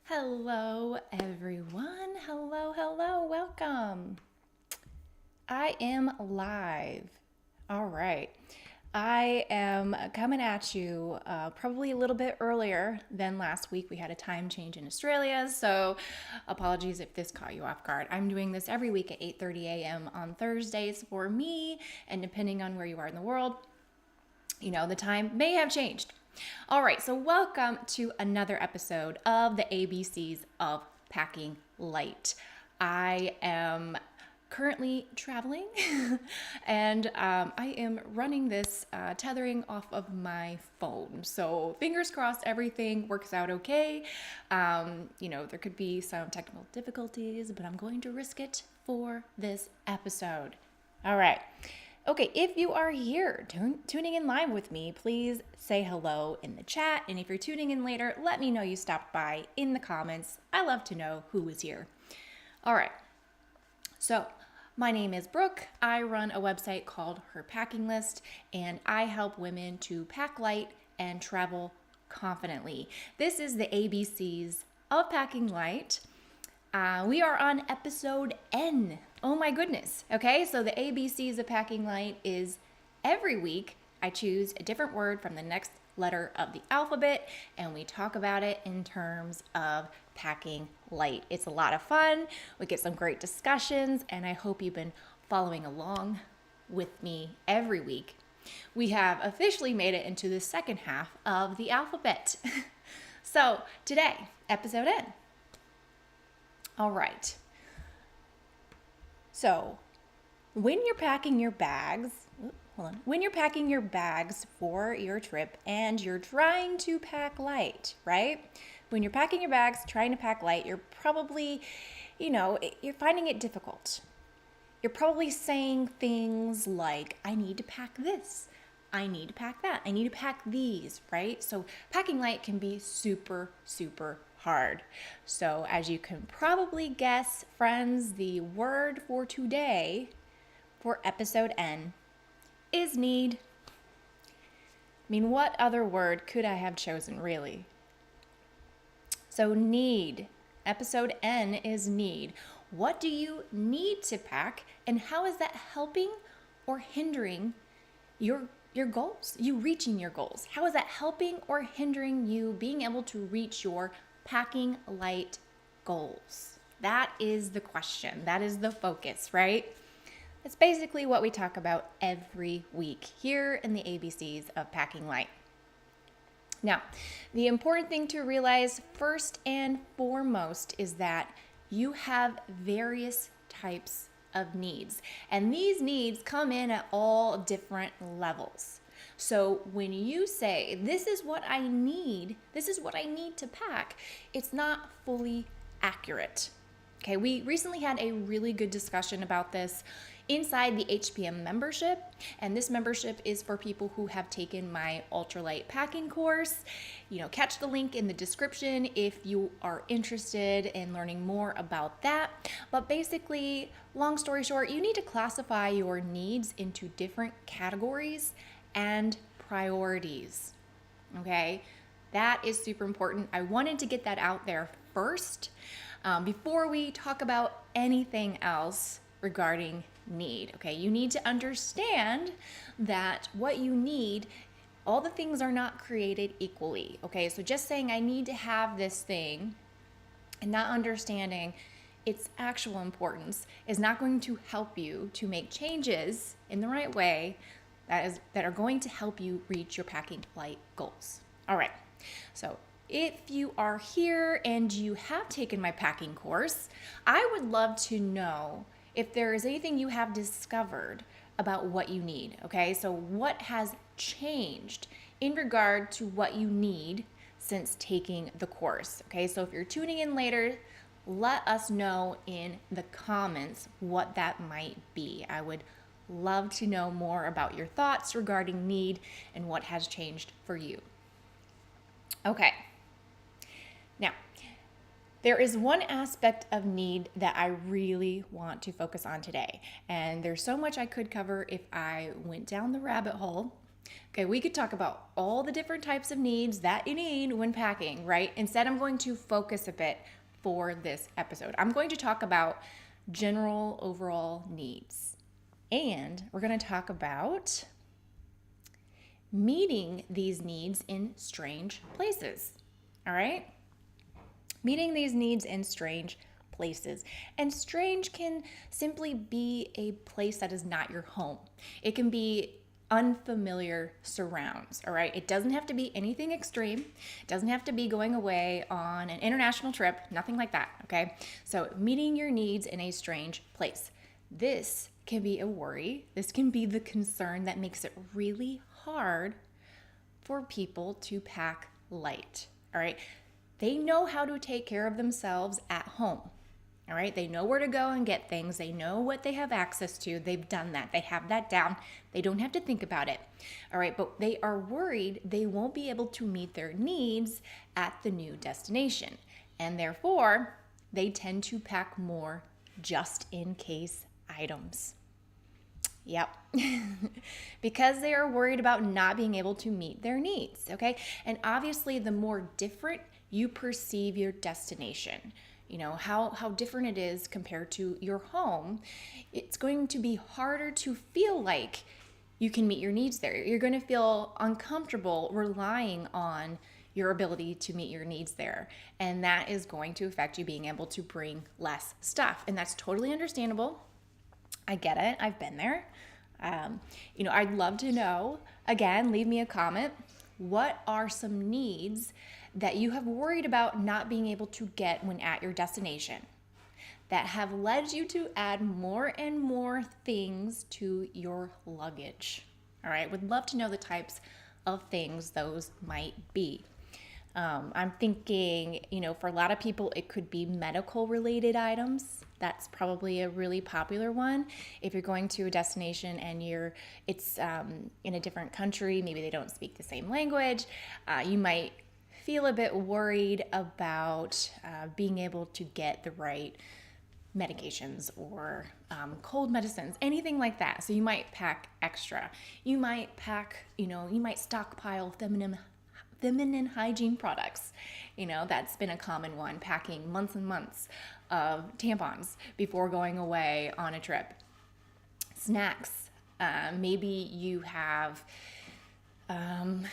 Hello, everyone. Hello, welcome. I am live. All right. I am coming at you probably a little bit earlier than last week. We had a time change in Australia, so apologies if this caught you off guard. I'm doing this every week at 8:30 a.m. on Thursdays for me, and depending on where you are in the world, the time may have changed. All right, so welcome to another episode of the ABCs of Packing Light. I am currently traveling and I am running this tethering off of my phone. So fingers crossed everything works out okay. There could be some technical difficulties, but I'm going to risk it for this episode. All right. Okay, if you are here tuning in live with me, please say hello in the chat. And if you're tuning in later, let me know you stopped by in the comments. I love to know who is here. All right, so my name is Brooke. I run a website called Her Packing List, and I help women to pack light and travel confidently. This is the ABCs of Packing Light. We are on episode N. Oh my goodness. Okay, so the ABCs of Packing Light is every week I choose a different word from the next letter of the alphabet and we talk about it in terms of packing light. It's a lot of fun. We get some great discussions and I hope you've been following along with me every week. We have officially made it into the second half of the alphabet. So today, episode N. All right. So, when you're packing your bags for your trip and you're trying to pack light, right? When you're packing your bags, trying to pack light, you're probably, you're finding it difficult. You're probably saying things like, I need to pack this. I need to pack that. I need to pack these, right? So packing light can be super, super hard. So as you can probably guess, friends, the word for today for episode N is need. I mean, what other word could I have chosen, really? So need. Episode N is need. What do you need to pack, and how is that helping or hindering your goals, you reaching your goals? How is that helping or hindering you being able to reach your packing light goals? That is the question. That is the focus, right? It's basically what we talk about every week here in the ABCs of Packing Light. Now, the important thing to realize first and foremost is that you have various types of needs, and these needs come in at all different levels. So when you say, this is what I need to pack, it's not fully accurate. Okay, we recently had a really good discussion about this inside the HPM membership, and this membership is for people who have taken my ultralight packing course. Catch the link in the description if you are interested in learning more about that. But basically, long story short, you need to classify your needs into different categories and priorities. Okay, That is super important. I wanted to get that out there first before we talk about anything else regarding need. Okay, you need to understand that what you need, all the things are not created equally. Okay, so just saying I need to have this thing and not understanding its actual importance is not going to help you to make changes in the right way that are going to help you reach your packing light goals. All right, so if you are here and you have taken my packing course, I would love to know if there is anything you have discovered about what you need. Okay, so what has changed in regard to what you need since taking the course. Okay, so if you're tuning in later, let us know in the comments what that might be. I would love to know more about your thoughts regarding need and what has changed for you. Okay, now there is one aspect of need that I really want to focus on today, and there's so much I could cover if I went down the rabbit hole. Okay, we could talk about all the different types of needs that you need when packing, right? Instead, I'm going to focus a bit for this episode. I'm going to talk about general overall needs, and we're going to talk about meeting these needs in strange places. All right? Meeting these needs in strange places. And strange can simply be a place that is not your home. It can be unfamiliar surrounds, all right? It doesn't have to be anything extreme. It doesn't have to be going away on an international trip, nothing like that, okay? So meeting your needs in a strange place. This can be a worry. This can be the concern that makes it really hard for people to pack light, all right? They know how to take care of themselves at home. All right, they know where to go and get things. They know what they have access to. They've done that. They have that down. They don't have to think about it. All right, but they are worried they won't be able to meet their needs at the new destination. And therefore, they tend to pack more just in case items. Yep, because they are worried about not being able to meet their needs, okay? And obviously, the more different you perceive your destination, you know, how different it is compared to your home, it's going to be harder to feel like you can meet your needs there. You're going to feel uncomfortable relying on your ability to meet your needs there. And that is going to affect you being able to bring less stuff. And that's totally understandable. I get it. I've been there. I'd love to know, again, leave me a comment. What are some needs that you have worried about not being able to get when at your destination that have led you to add more and more things to your luggage? All right, would love to know the types of things those might be. I'm thinking, for a lot of people, it could be medical related items. That's probably a really popular one. If you're going to a destination and it's in a different country, maybe they don't speak the same language, you might feel a bit worried about being able to get the right medications or cold medicines, anything like that. So you might pack extra. You might pack, you might stockpile feminine hygiene products. That's been a common one, packing months and months of tampons before going away on a trip. Snacks. Maybe you have, an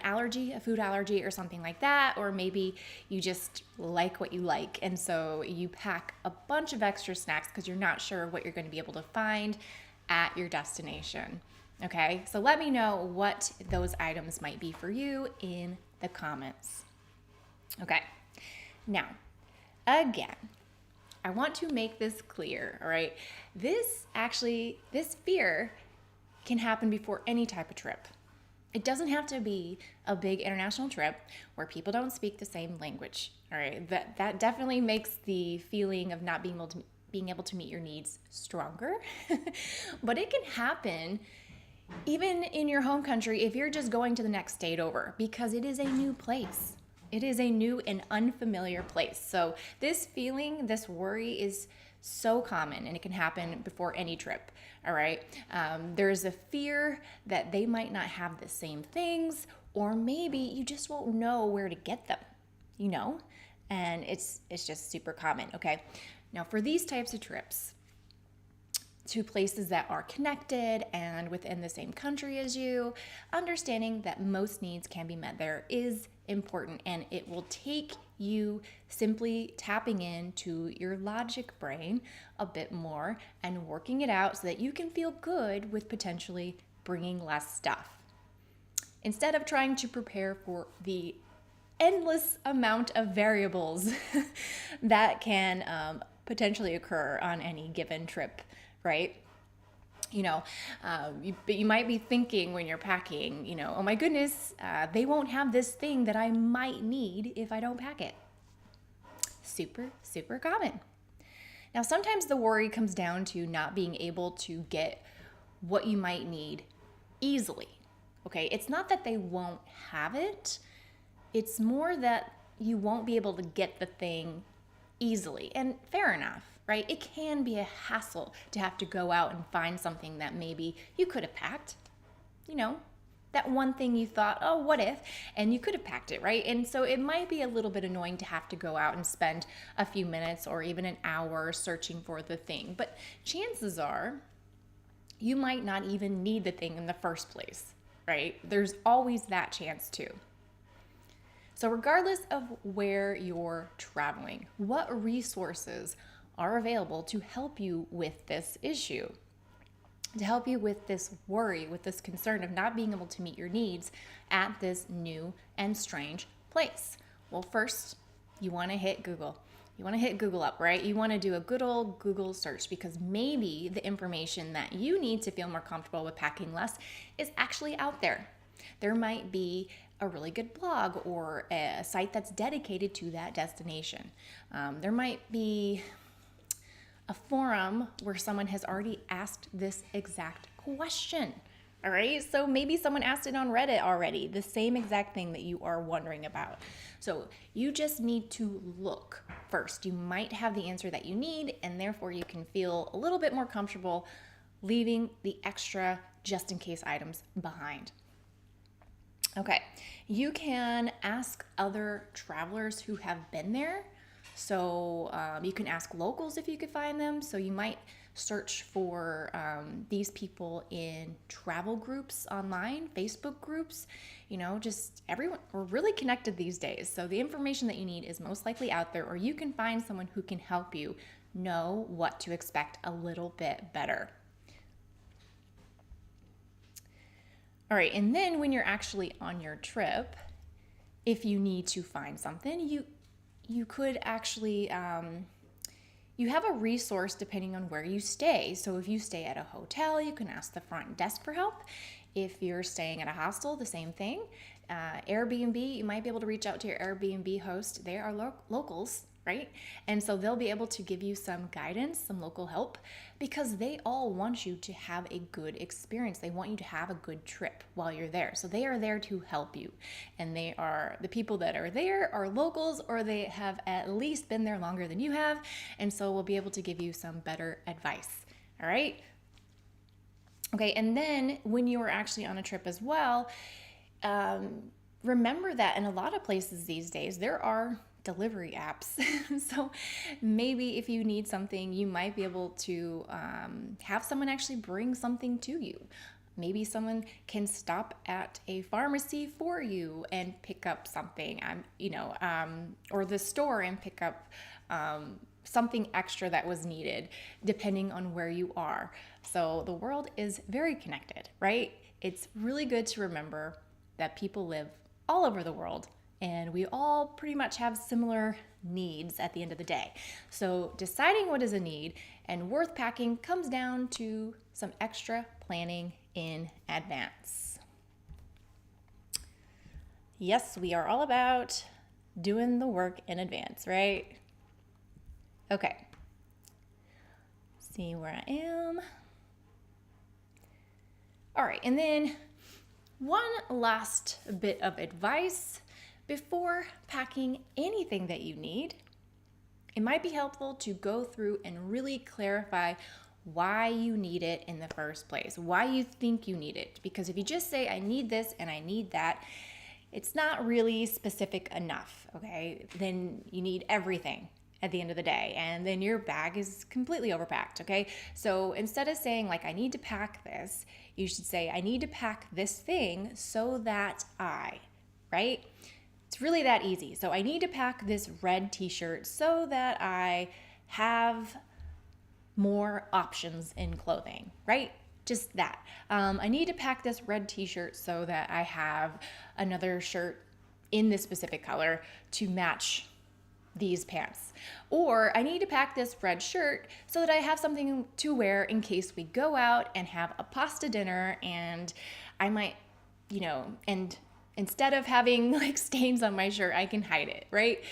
allergy, a food allergy or something like that, or maybe you just like what you like. And so you pack a bunch of extra snacks because you're not sure what you're going to be able to find at your destination. Okay, so let me know what those items might be for you in the comments. Okay, now, again, I want to make this clear, all right? This fear can happen before any type of trip. It doesn't have to be a big international trip where people don't speak the same language, all right? That definitely makes the feeling of not being able to meet your needs stronger, but it can happen even in your home country if you're just going to the next state over, because it is a new place. It is a new and unfamiliar place. So this feeling, this worry is so common, and it can happen before any trip, all right? There's a fear that they might not have the same things, or maybe you just won't know where to get them, you know? And it's just super common, okay? Now, for these types of trips to places that are connected and within the same country as you, understanding that most needs can be met there is important, and it will take you simply tapping into your logic brain a bit more and working it out so that you can feel good with potentially bringing less stuff. Instead of trying to prepare for the endless amount of variables that can potentially occur on any given trip, right? But you might be thinking when you're packing, oh my goodness, they won't have this thing that I might need if I don't pack it. Super, super common. Now, sometimes the worry comes down to not being able to get what you might need easily, okay? It's not that they won't have it. It's more that you won't be able to get the thing easily. And fair enough, right? It can be a hassle to have to go out and find something that maybe you could have packed, that one thing you thought, oh, what if? And you could have packed it, right? And so it might be a little bit annoying to have to go out and spend a few minutes or even an hour searching for the thing. But chances are you might not even need the thing in the first place, right? There's always that chance too. So regardless of where you're traveling, what resources are available to help you with this issue, to help you with this worry, with this concern of not being able to meet your needs at this new and strange place? Well, first, you want to hit Google. You want to hit Google up, right? You want to do a good old Google search, because maybe the information that you need to feel more comfortable with packing less is actually out there. There might be a really good blog or a site that's dedicated to that destination. There might be a forum where someone has already asked this exact question. All right, so maybe someone asked it on Reddit already, the same exact thing that you are wondering about. So you just need to look first. You might have the answer that you need, and therefore you can feel a little bit more comfortable leaving the extra just in case items behind. Okay, you can ask other travelers who have been there. So you can ask locals if you could find them. So you might search for these people in travel groups online, Facebook groups, just everyone. We're really connected these days. So the information that you need is most likely out there, or you can find someone who can help you know what to expect a little bit better. All right, and then when you're actually on your trip, if you need to find something, you could actually, you have a resource depending on where you stay. So if you stay at a hotel, you can ask the front desk for help. If you're staying at a hostel, the same thing. Airbnb, you might be able to reach out to your Airbnb host. They are locals, right? And so they'll be able to give you some guidance, some local help, because they all want you to have a good experience. They want you to have a good trip while you're there. So they are there to help you. And the people that are there are locals, or they have at least been there longer than you have. And so we'll be able to give you some better advice. All right. Okay. And then when you are actually on a trip as well, remember that in a lot of places these days, there are delivery apps. So maybe if you need something, you might be able to have someone actually bring something to you. Maybe someone can stop at a pharmacy for you and pick up something, or the store and pick up something extra that was needed, depending on where you are. So the world is very connected, right? It's really good to remember that people live all over the world, and we all pretty much have similar needs at the end of the day. So deciding what is a need and worth packing comes down to some extra planning in advance. Yes, we are all about doing the work in advance, right? Okay. See where I am. All right, and then one last bit of advice before packing anything that you need. It might be helpful to go through and really clarify why you need it in the first place, why you think you need it. Because if you just say, I need this and I need that, it's not really specific enough, okay? Then you need everything at the end of the day, and then your bag is completely overpacked, okay? So instead of saying like, I need to pack this, you should say, I need to pack this thing so that right? It's really that easy. So I need to pack this red t-shirt so that I have more options in clothing, right? Just that. I need to pack this red t-shirt so that I have another shirt in this specific color to match these pants. Or I need to pack this red shirt so that I have something to wear in case we go out and have a pasta dinner and I might, and instead of having like stains on my shirt, I can hide it, right?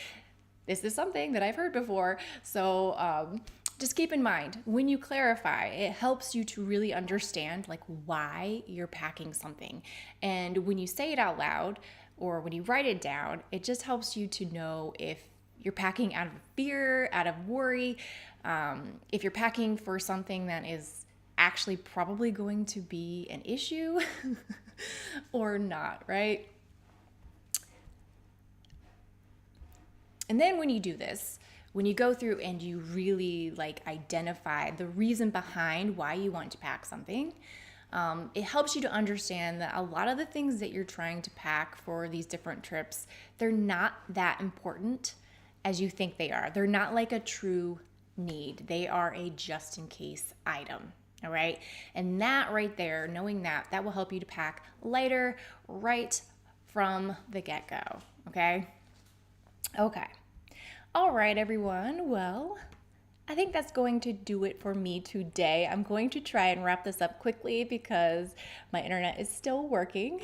This is something that I've heard before. So just keep in mind, when you clarify, it helps you to really understand like why you're packing something. And when you say it out loud or when you write it down, it just helps you to know if you're packing out of fear, out of worry, if you're packing for something that is actually probably going to be an issue or not, right? And then when you do this, when you go through and you really like identify the reason behind why you want to pack something, it helps you to understand that a lot of the things that you're trying to pack for these different trips, they're not that important as you think they are. They're not like a true need. They are a just in case item. All right. And that right there, knowing that will help you to pack lighter right from the get-go. Okay. Okay. All right, everyone. Well, I think that's going to do it for me today. I'm going to try and wrap this up quickly because my internet is still working.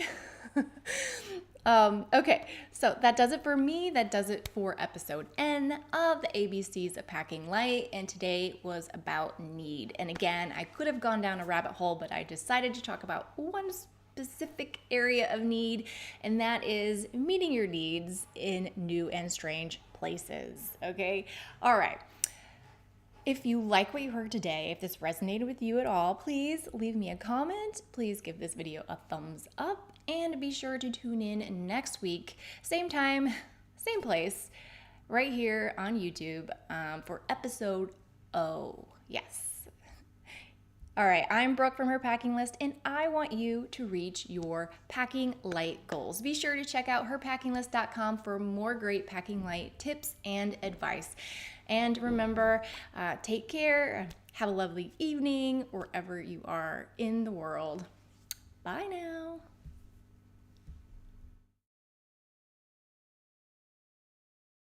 Okay, so that does it for me. That does it for episode N of the ABCs of Packing Light. And today was about need. And again, I could have gone down a rabbit hole, but I decided to talk about one specific area of need, and that is meeting your needs in new and strange places. Okay, all right. If you like what you heard today, if this resonated with you at all, please leave me a comment. Please give this video a thumbs up and be sure to tune in next week, same time, same place, right here on YouTube for episode O. Yes. All right, I'm Brooke from Her Packing List, and I want you to reach your packing light goals. Be sure to check out herpackinglist.com for more great packing light tips and advice. And remember, take care, have a lovely evening wherever you are in the world. Bye now.